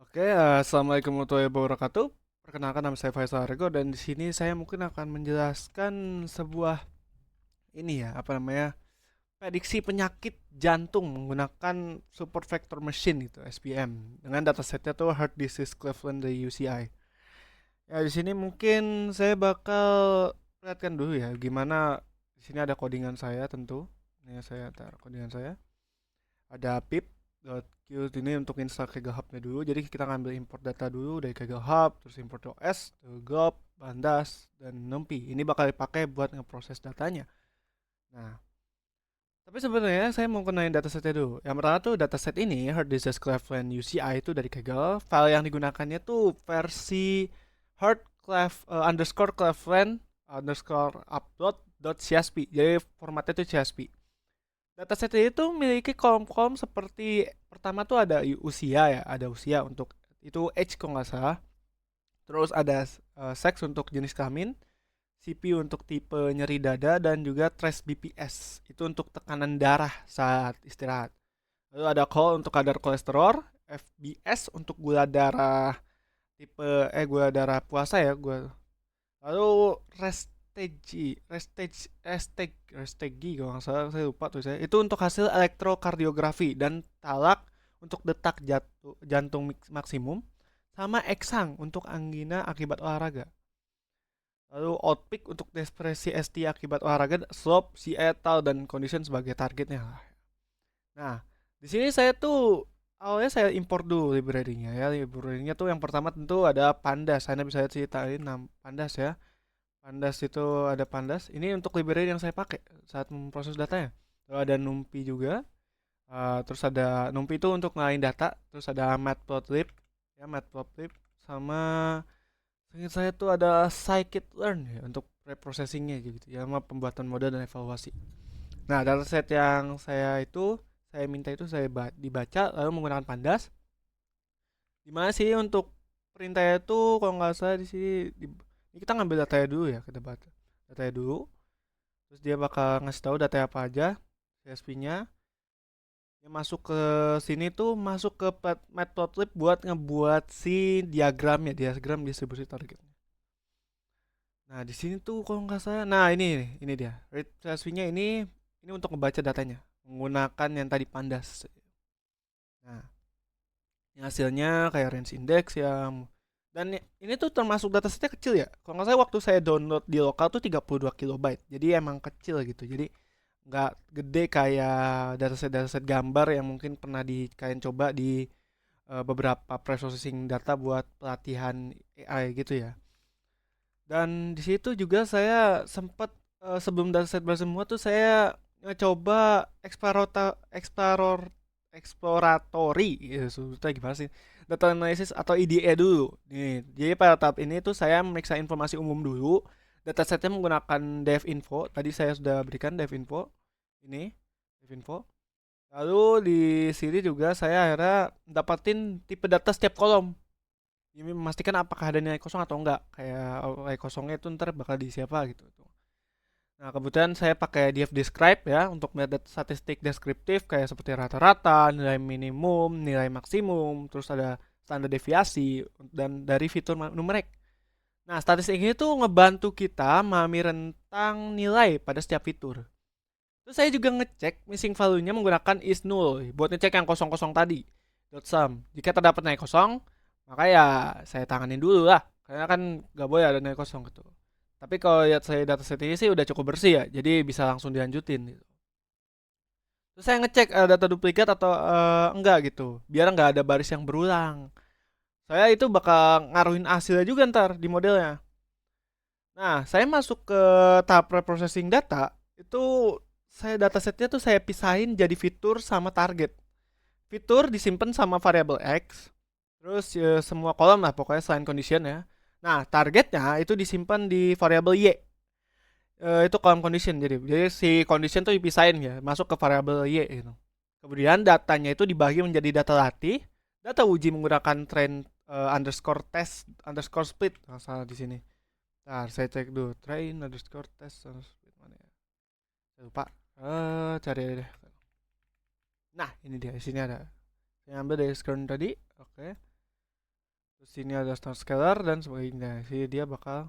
Assalamualaikum warahmatullahi wabarakatuh. Perkenalkan nama saya Faisal Argo dan di sini saya mungkin akan menjelaskan sebuah apa namanya prediksi penyakit jantung menggunakan support vector machine itu SPM dengan datasetnya tuh Heart Disease Cleveland dari UCI. Ya di sini mungkin saya bakal perlihatkan dulu ya gimana di sini ada codingan saya tentu. Ini saya taruh codingan saya. Ada pip.q ini untuk install Kaggle Hub-nya dulu. Jadi kita ngambil import data dulu dari Kaggle Hub, terus import OS, glob, Pandas, dan NumPy. Ini bakal dipakai buat ngeproses datanya. Nah, tapi sebenarnya saya mau kenalin datasetnya dulu. Yang pertama tuh dataset ini, Hard Disk Cleveland UCI itu dari Kaggle. File yang digunakannya tuh versi underscore Cleveland underscore upload.csv. Jadi formatnya tuh CSV. Dataset itu memiliki kolom-kolom seperti pertama tuh ada usia ya, ada usia untuk itu age kalau nggak salah. Terus ada sex untuk jenis kelamin, CPU untuk tipe nyeri dada dan juga trace BPS itu untuk tekanan darah saat istirahat. Lalu ada call untuk kadar kolesterol, FBS untuk gula darah tipe gula darah puasa ya, gula. Lalu restegi kalau nggak salah saya lupa tuh saya. Itu untuk hasil elektrokardiografi dan talak untuk detak jantung maksimum sama eksang untuk anggina akibat olahraga. Lalu outpeak untuk depresi ST akibat olahraga, slope, Seattle dan condition sebagai targetnya. Nah, di sini saya tuh awalnya saya import dulu library-nya ya. Library-nya tuh yang pertama tentu ada Pandas. Saya bisa ceritain Pandas ya. Pandas itu ada Pandas. Ini untuk library yang saya pakai saat memproses datanya. Lalu ada NumPy juga. Terus ada NumPy itu untuk ngalahin data. Terus ada Matplotlib, ya Matplotlib sama seingat saya tuh ada scikit-learn ya untuk preprocessingnya gitu ya, sama pembuatan model dan evaluasi. Nah, dataset yang saya minta itu saya dibaca lalu menggunakan Pandas. Dimana sih untuk perintahnya itu kalau nggak salah di sini ini kita ngambil datanya dulu ya, kita baca datanya dulu. Terus dia bakal ngasih tahu data apa aja, CSV-nya. Yang masuk ke sini tuh masuk ke Matplotlib buat ngebuat si diagram distribusi target. Nah, di sini tuh kalau nggak salah, nah ini dia. Read CSV-nya ini untuk ngebaca datanya menggunakan yang tadi Pandas. Nah, yang hasilnya kayak range index yang dan ini tuh termasuk datasetnya kecil ya. Kalau nggak salah waktu saya download di lokal tuh 32 kilobyte. Jadi emang kecil gitu. Jadi nggak gede kayak dataset gambar yang mungkin pernah di kalian coba di beberapa processing data buat pelatihan AI gitu ya. Dan di situ juga saya sempat sebelum dataset semua tuh saya ngecoba exploratory ya, sebetulnya gimana sih, data analysis atau IDE dulu nih. Jadi pada tahap ini tuh saya memeriksa informasi umum dulu. Datasetnya menggunakan devinfo, tadi saya sudah berikan devinfo ini, devinfo. Lalu di sini juga saya akhirnya dapatin tipe data setiap kolom. Ini memastikan apakah ada nilai kosong atau enggak. Kayak nilai kosongnya itu ntar bakal diisi apa gitu. Nah, kebetulan saya pakai df describe ya untuk melihat statistik deskriptif kayak seperti rata-rata, nilai minimum, nilai maksimum, terus ada standar deviasi dan dari fitur numerik. Nah, statistik ini tuh ngebantu kita memahami rentang nilai pada setiap fitur. Terus saya juga ngecek missing value-nya menggunakan is null buat ngecek yang kosong-kosong tadi. .sum. Jika terdapat nilai kosong, maka ya saya tanganin dulu lah. Karena kan nggak boleh ada nilai kosong gitu. Tapi kalau lihat saya dataset ini sih udah cukup bersih ya, jadi bisa langsung dilanjutin gitu. Terus saya ngecek data duplikat atau enggak gitu, biar nggak ada baris yang berulang. Saya itu bakal ngaruhin hasilnya juga ntar di modelnya. Nah, saya masuk ke tahap preprocessing data, itu saya datasetnya tuh saya pisahin jadi fitur sama target. Fitur disimpan sama variabel X, terus ya, semua kolom lah pokoknya selain condition ya. Nah, targetnya itu disimpan di variabel Y. Itu column condition jadi si condition tuh dipisahin ya masuk ke variabel y gitu. Kemudian datanya itu dibagi menjadi data latih, data uji menggunakan train underscore test underscore split. Nah, salah di sini. Nah, saya cek dulu train underscore test underscore split mana ya, saya lupa. Cari deh. Nah, ini dia, di sini ada saya ambil dari screen tadi. Oke. Terus sini ada standard scalar dan sebagainya. Jadi dia bakal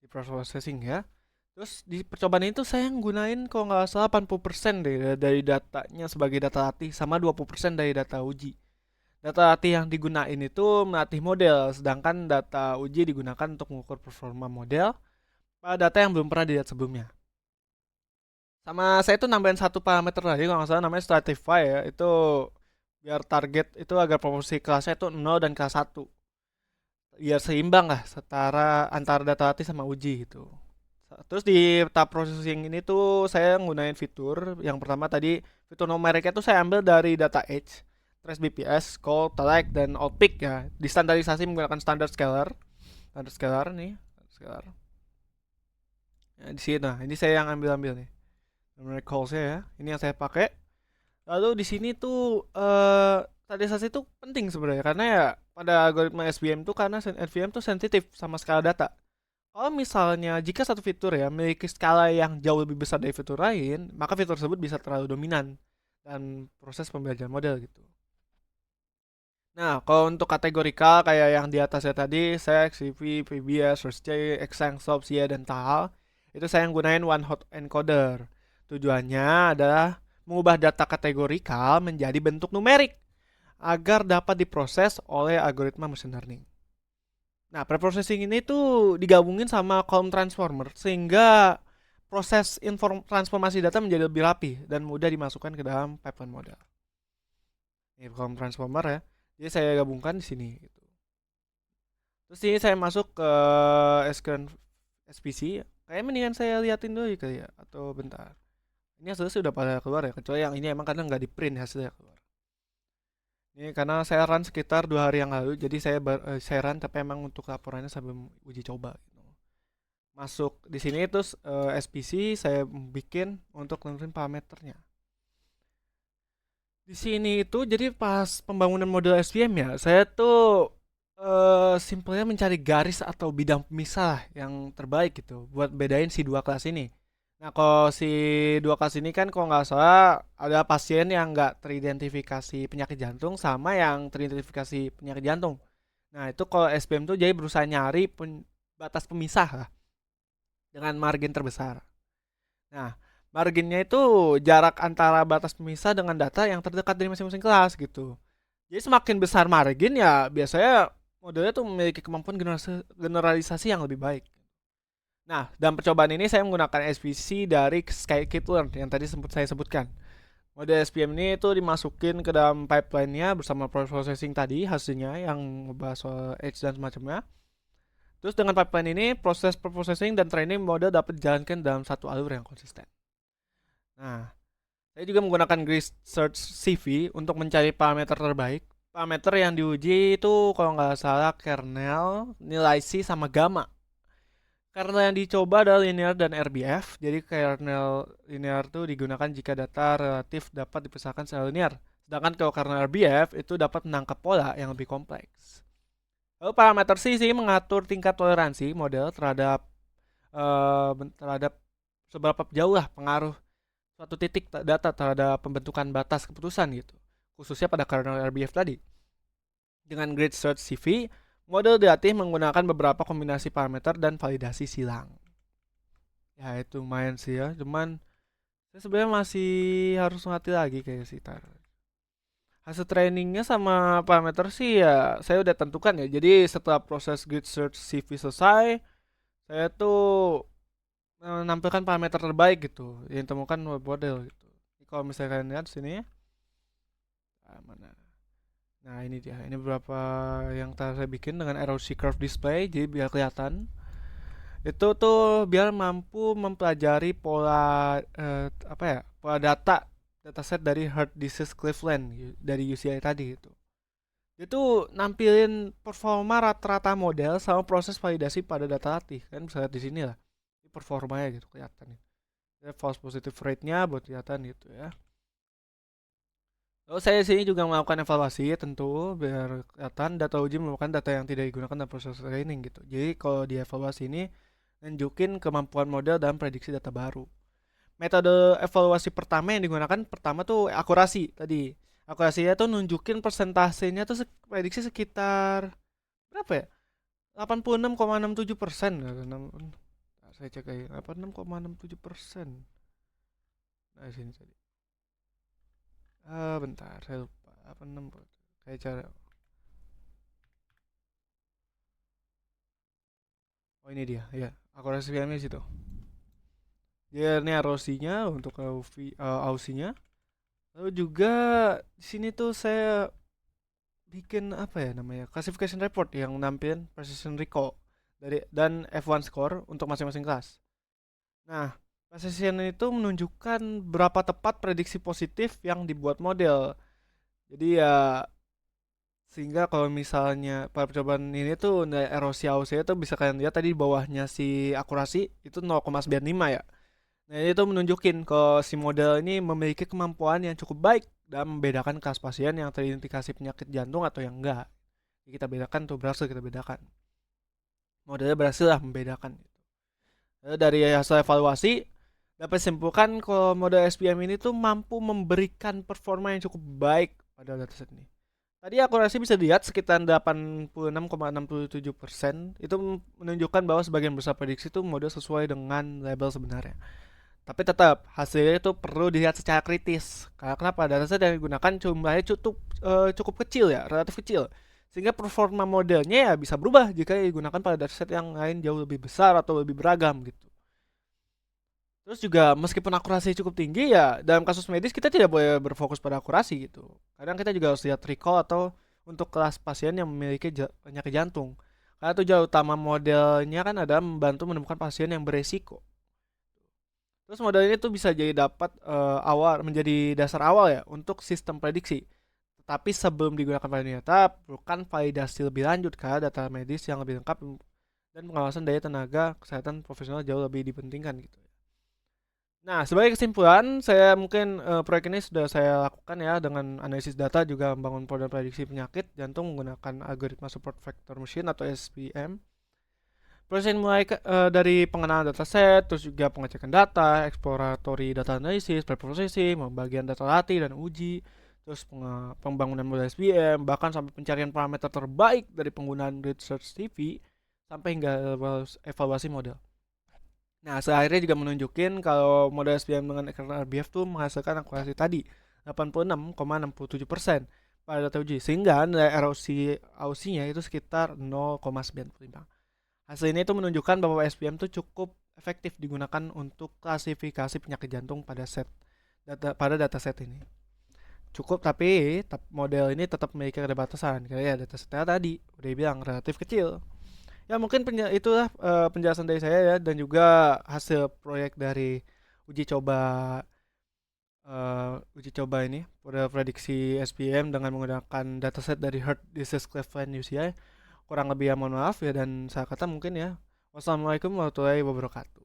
di processing ya. Terus di percobaan itu saya gunain kalau nggak salah 80% deh dari datanya sebagai data latih sama 20% dari data uji. Data latih yang digunain itu melatih model, sedangkan data uji digunakan untuk mengukur performa model pada data yang belum pernah dilihat sebelumnya. Sama saya tuh nambahin satu parameter lagi kalau nggak salah namanya stratify ya. Itu biar target itu agar proporsi kelasnya itu 0 dan kelas 1. Biar seimbang lah setara antara data latih sama uji gitu. Terus di tahap processing ini tuh saya nggunain fitur yang pertama tadi fitur numeriknya tuh saya ambil dari data edge, trace BPS, call, select, dan outpick ya. Distandarisasi menggunakan standard scalar nih, scalar. Ya, di sini nah ini saya yang ambil nih. Numeric call saya ya. Ini yang saya pakai. Lalu di sini tuh standarisasi itu penting sebenarnya karena ya pada algoritma SVM tuh karena SVM tuh sensitif sama skala data. Kalau misalnya jika satu fitur ya memiliki skala yang jauh lebih besar dari fitur lain, maka fitur tersebut bisa terlalu dominan dan proses pembelajaran model gitu. Nah, kalau untuk kategorikal kayak yang di atasnya tadi, saya XCV, PBS, RSJ, Xang, Slope, SIA, dan TAL, itu saya gunain one hot encoder. Tujuannya adalah mengubah data kategorikal menjadi bentuk numerik agar dapat diproses oleh algoritma machine learning. Nah, preprocessing ini tuh digabungin sama column transformer sehingga proses transformasi data menjadi lebih rapi dan mudah dimasukkan ke dalam pipeline model. Ini column transformer ya. Jadi saya gabungkan di sini gitu. Terus ini saya masuk ke SQL SPC. Kayak mendingan saya liatin dulu kali ya atau bentar. Ini hasilnya sudah pada keluar ya, kecuali yang ini emang kadang nggak di print hasilnya keluar. Ini karena saya run sekitar 2 hari yang lalu, jadi saya run tapi emang untuk laporannya sambil uji coba. Gitu. Masuk di sini terus SPC saya bikin untuk nentuin parameternya. Di sini itu jadi pas pembangunan model SVM ya, saya tuh simpelnya mencari garis atau bidang pemisah yang terbaik gitu buat bedain si dua kelas ini. Nah, kalau si dua kelas ini kan kalau nggak salah ada pasien yang nggak teridentifikasi penyakit jantung sama yang teridentifikasi penyakit jantung. Nah, itu kalau SPM tuh jadi berusaha nyari batas pemisah lah dengan margin terbesar. Nah, marginnya itu jarak antara batas pemisah dengan data yang terdekat dari masing-masing kelas gitu. Jadi semakin besar margin ya biasanya modelnya tuh memiliki kemampuan generalisasi yang lebih baik. Nah, dalam percobaan ini saya menggunakan SVC dari Scikit-learn yang tadi saya sebutkan. Model SPM ini itu dimasukin ke dalam pipeline-nya bersama processing tadi hasilnya yang membahas soal edge dan semacamnya. Terus dengan pipeline ini proses processing dan training model dapat dijalankan dalam satu alur yang konsisten. Nah, saya juga menggunakan grid search CV untuk mencari parameter terbaik. Parameter yang diuji itu kalau nggak salah kernel, nilai C sama gamma. Kernel yang dicoba adalah linear dan RBF. Jadi kernel linear itu digunakan jika data relatif dapat dipisahkan secara linear. Sedangkan kalau kernel RBF itu dapat menangkap pola yang lebih kompleks. Lalu parameter C sih mengatur tingkat toleransi model terhadap seberapa jauh lah pengaruh suatu titik data terhadap pembentukan batas keputusan gitu. Khususnya pada kernel RBF tadi. Dengan grid search CV, model dilatih menggunakan beberapa kombinasi parameter dan validasi silang. Ya itu lumayan sih ya, cuman saya sebenarnya masih harus ngelatih lagi kayak sih tar. Hasil trainingnya sama parameter sih ya saya udah tentukan ya. Jadi setelah proses grid search CV selesai, saya tuh menampilkan parameter terbaik gitu yang ditemukan model gitu. Kalau misalnya kalian lihat sini ya, mana? Nah ini dia, ini beberapa yang saya bikin dengan ROC curve display, jadi biar kelihatan. Itu tuh biar mampu mempelajari pola apa ya, pola dataset dari Heart Disease Cleveland dari UCI tadi gitu. Itu nampilin performa rata-rata model sama proses validasi pada data latih kan bisa lihat di sini lah. Ini performanya gitu kelihatan nih. False positive rate-nya buat kelihatan gitu ya. Lalu saya sini juga melakukan evaluasi tentu biar kelihatan data uji merupakan data yang tidak digunakan dalam proses training gitu. Jadi kalau di evaluasi ini nunjukin kemampuan model dalam prediksi data baru. Metode evaluasi pertama yang digunakan pertama tuh akurasi tadi. Akurasinya tuh nunjukin persentasenya tuh prediksi sekitar berapa ya? 86,67%. Saya cek aja 86,67%. Nah, sini tadi. Bentar, saya lupa. 86 kayak cara. Oh, ini dia. Ya, akurasi PM-nya situ. Dia ini ROC-nya untuk AUC-nya. Lalu juga di sini tuh saya bikin apa ya namanya? Classification report yang nampilin precision recall dari dan F1 score untuk masing-masing kelas. Nah, precision itu menunjukkan berapa tepat prediksi positif yang dibuat model. Jadi ya sehingga kalau misalnya percobaan ini tuh erosi AUC itu bisa kalian lihat tadi di bawahnya si akurasi itu 0,95 ya. Nah, ini tuh menunjukin kalau si model ini memiliki kemampuan yang cukup baik dalam membedakan kelas pasien yang terindikasi penyakit jantung atau yang enggak. Jadi kita bedakan tuh, berhasil kita bedakan. Modelnya berhasil lah membedakan. Lalu dari hasil evaluasi dapat simpulkan kalau model SPM ini tuh mampu memberikan performa yang cukup baik pada dataset ini. Tadi akurasi bisa dilihat sekitar 86,67%. Itu menunjukkan bahwa sebagian besar prediksi itu model sesuai dengan label sebenarnya. Tapi tetap hasilnya itu perlu dilihat secara kritis. Karena kenapa? Dataset yang digunakan jumlahnya cukup kecil ya, relatif kecil. Sehingga performa modelnya ya bisa berubah jika digunakan pada dataset yang lain jauh lebih besar atau lebih beragam gitu. Terus juga meskipun akurasi cukup tinggi ya dalam kasus medis kita tidak boleh berfokus pada akurasi gitu. Kadang kita juga harus lihat recall atau untuk kelas pasien yang memiliki penyakit jantung. Karena tujuan utama modelnya kan adalah membantu menemukan pasien yang beresiko. Terus model ini tuh bisa jadi dapat awal menjadi dasar awal ya untuk sistem prediksi. Tetapi sebelum digunakan pada nyata, perlukan validasi lebih lanjut karena data medis yang lebih lengkap dan pengawasan daya tenaga kesehatan profesional jauh lebih dipentingkan gitu. Nah, sebagai kesimpulan, saya mungkin proyek ini sudah saya lakukan ya dengan analisis data juga membangun model prediksi penyakit jantung menggunakan algoritma support vector machine atau SVM. Proses mulai dari pengenalan dataset, terus juga pengecekan data, exploratory data analysis, preprocessing, pembagian data latih dan uji, terus pembangunan model SVM, bahkan sampai pencarian parameter terbaik dari penggunaan research TV sampai hingga evaluasi model. Nah, akhirnya juga menunjukin kalau model SPM dengan kernel RBF tuh menghasilkan akurasi tadi 86,67% pada data uji, sehingga nilai ROC AUC-nya itu sekitar 0,95. Hasil ini tuh menunjukkan bahwa SPM tuh cukup efektif digunakan untuk klasifikasi penyakit jantung pada dataset ini. Cukup, tapi model ini tetap memiliki keterbatasan karena ya datasetnya tadi udah bilang relatif kecil. Ya mungkin itulah penjelasan dari saya ya dan juga hasil proyek dari uji coba ini pada prediksi SPM dengan menggunakan dataset dari Heart Disease Cleveland UCI. Kurang lebih ya mohon maaf ya dan saya kata mungkin ya. Wassalamualaikum warahmatullahi wabarakatuh.